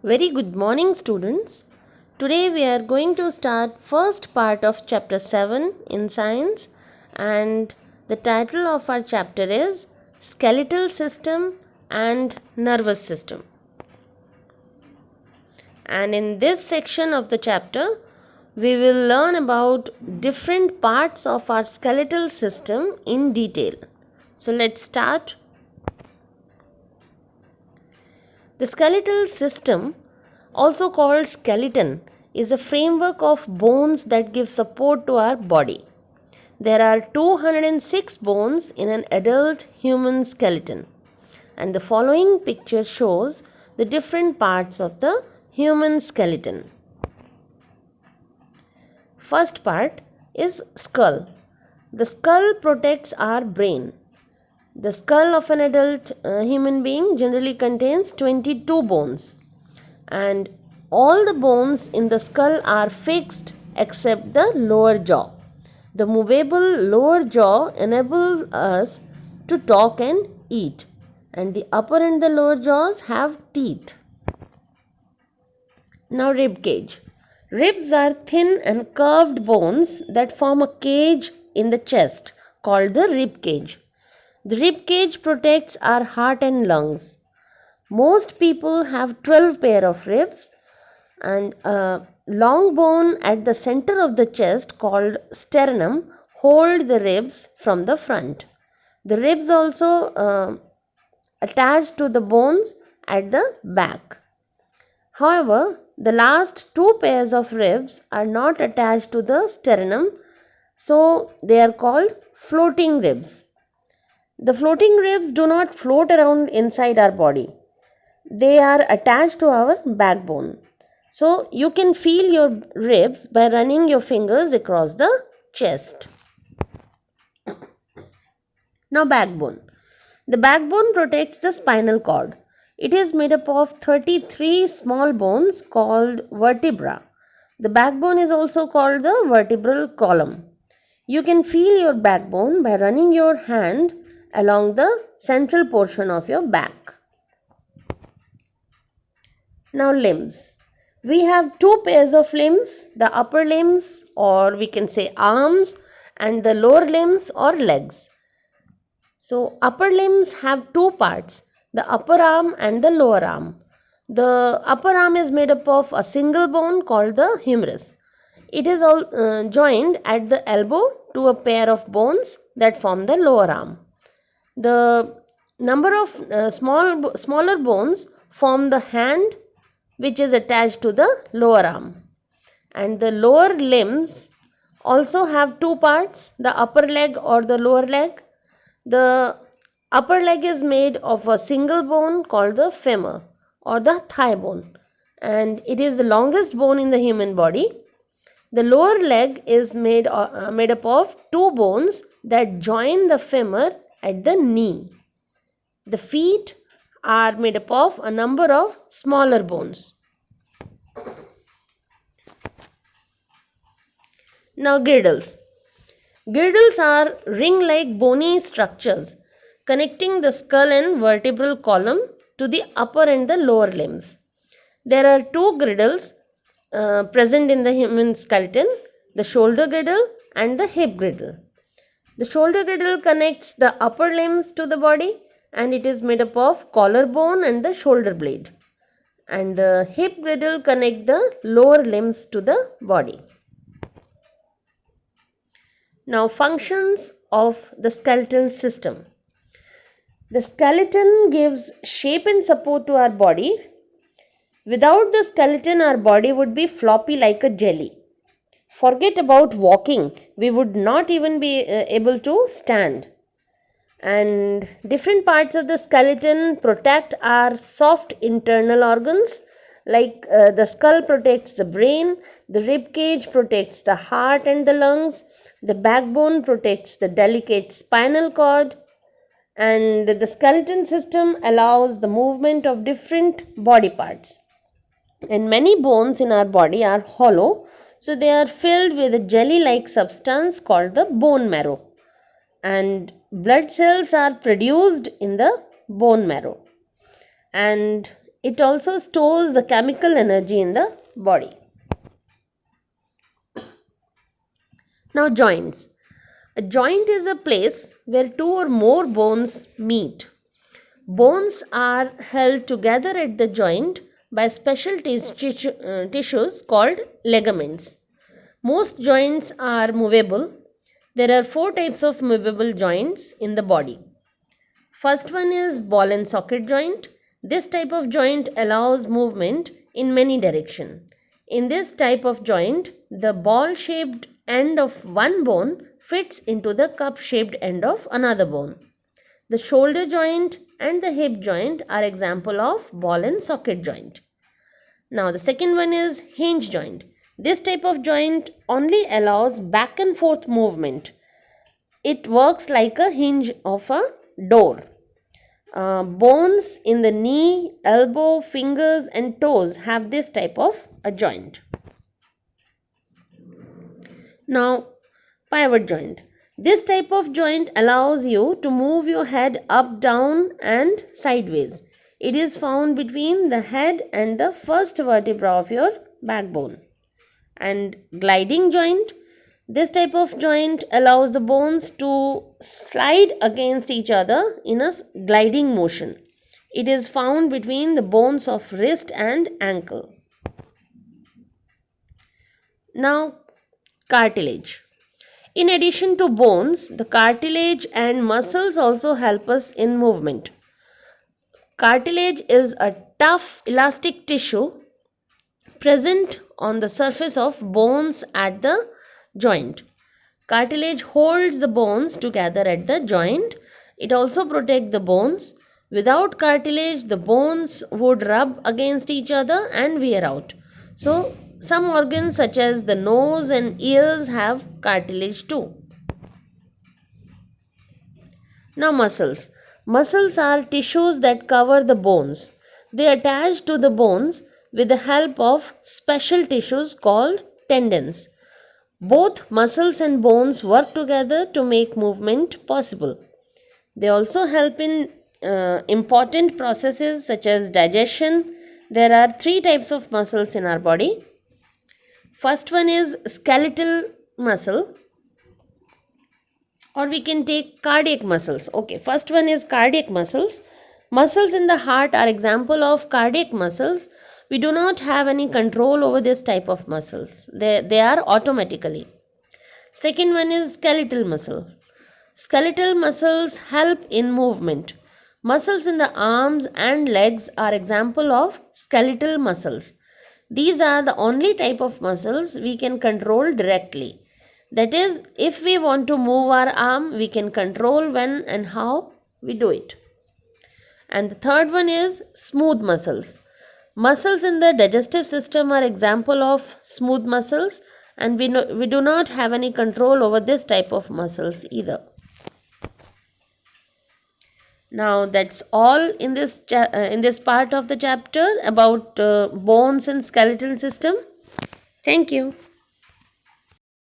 Very good morning, students. Today we are going to start first part of chapter 7 in science, and the title of our chapter is Skeletal System and Nervous System. And in this section of the chapter we will learn about different parts of our skeletal system in detail. So let's start. The skeletal system, also called skeleton, is a framework of bones that give support to our body. There are 206 bones in an adult human skeleton, and the following picture shows the different parts of the human skeleton. First part is skull. The skull protects our brain. The skull of an adult human being generally contains 22 bones, and all the bones in the skull are fixed except the lower jaw. The movable lower jaw enables us to talk and eat, and the upper and the lower jaws have teeth. Now, rib cage. Ribs are thin and curved bones that form a cage in the chest called the rib cage. The rib cage protects our heart and lungs. Most people have 12 pair of ribs, and a long bone at the center of the chest called sternum hold the ribs from the front. The ribs also attach to the bones at the back. However, the last two pairs of ribs are not attached to the sternum, so they are called floating ribs. The floating ribs do not float around inside our body. They are attached to our backbone. So you can feel your ribs by running your fingers across the chest. Now, backbone. The backbone protects the spinal cord. It is made up of 33 small bones called vertebra. The backbone is also called the vertebral column. You can feel your backbone by running your hand along the central portion of your back. Now, limbs. We have two pairs of limbs, the upper limbs, or we can say arms, and the lower limbs or legs. So, upper limbs have two parts, the upper arm and the lower arm. The upper arm is made up of a single bone called the humerus. It is all joined at the elbow to a pair of bones that form the lower arm. The number of smaller bones form the hand, which is attached to the lower arm. And the lower limbs also have two parts, the upper leg or the lower leg. The upper leg is made of a single bone called the femur or the thigh bone, and it is the longest bone in the human body. The lower leg is made up of two bones that join the femur at the knee. The feet are made up of a number of smaller bones. Now, girdles. Girdles are ring-like bony structures connecting the skull and vertebral column to the upper and the lower limbs. There are two girdles present in the human skeleton, the shoulder girdle and the hip girdle. The shoulder girdle connects the upper limbs to the body, and it is made up of collarbone and the shoulder blade. And the hip girdle connect the lower limbs to the body. Now, functions of the skeletal system. The skeleton gives shape and support to our body. Without the skeleton, our body would be floppy like a jelly. Forget about walking, we would not even be able to stand. And different parts of the skeleton protect our soft internal organs, like the skull protects the brain, the rib cage protects the heart and the lungs, the backbone protects the delicate spinal cord, and the skeleton system allows the movement of different body parts. And many bones in our body are hollow, so they are filled with a jelly-like substance called the bone marrow, and blood cells are produced in the bone marrow. And it also stores the chemical energy in the body. Now, joints. A joint is a place where two or more bones meet. Bones are held together at the joint by special tissues called ligaments. Most joints are movable. There are four types of movable joints in the body. First one is ball and socket joint. This type of joint allows movement in many directions. In this type of joint, the ball shaped end of one bone fits into the cup shaped end of another bone. The shoulder joint and the hip joint are example of ball and socket joint. Now the second one is hinge joint. This type of joint only allows back and forth movement. It works like a hinge of a door. Bones in the knee, elbow, fingers and toes have this type of a joint. Now, pivot joint. This type of joint allows you to move your head up, down and sideways. It is found between the head and the first vertebra of your backbone. And gliding joint. This type of joint allows the bones to slide against each other in a gliding motion. It is found between the bones of wrist and ankle. Now, cartilage. In addition to bones, the cartilage and muscles also help us in movement. Cartilage is a tough elastic tissue present on the surface of bones at the joint. Cartilage holds the bones together at the joint. It also protects the bones. Without cartilage, the bones would rub against each other and wear out. So, some organs such as the nose and ears have cartilage too. Now, muscles. Muscles are tissues that cover the bones. They attach to the bones with the help of special tissues called tendons. Both muscles and bones work together to make movement possible. They also help in important processes such as digestion. There are three types of muscles in our body. First one is skeletal muscle, or we can take cardiac muscles. Okay, first one is cardiac muscles. Muscles in the heart are example of cardiac muscles. We do not have any control over this type of muscles. They are automatically. Second one is skeletal muscle. Skeletal muscles help in movement. Muscles in the arms and legs are example of skeletal muscles. These are the only type of muscles we can control directly. That is, if we want to move our arm, we can control when and how we do it. And the third one is smooth muscles. Muscles in the digestive system are example of smooth muscles, and we do not have any control over this type of muscles either. Now that's all in this part of the chapter about bones and skeletal system. Thank you.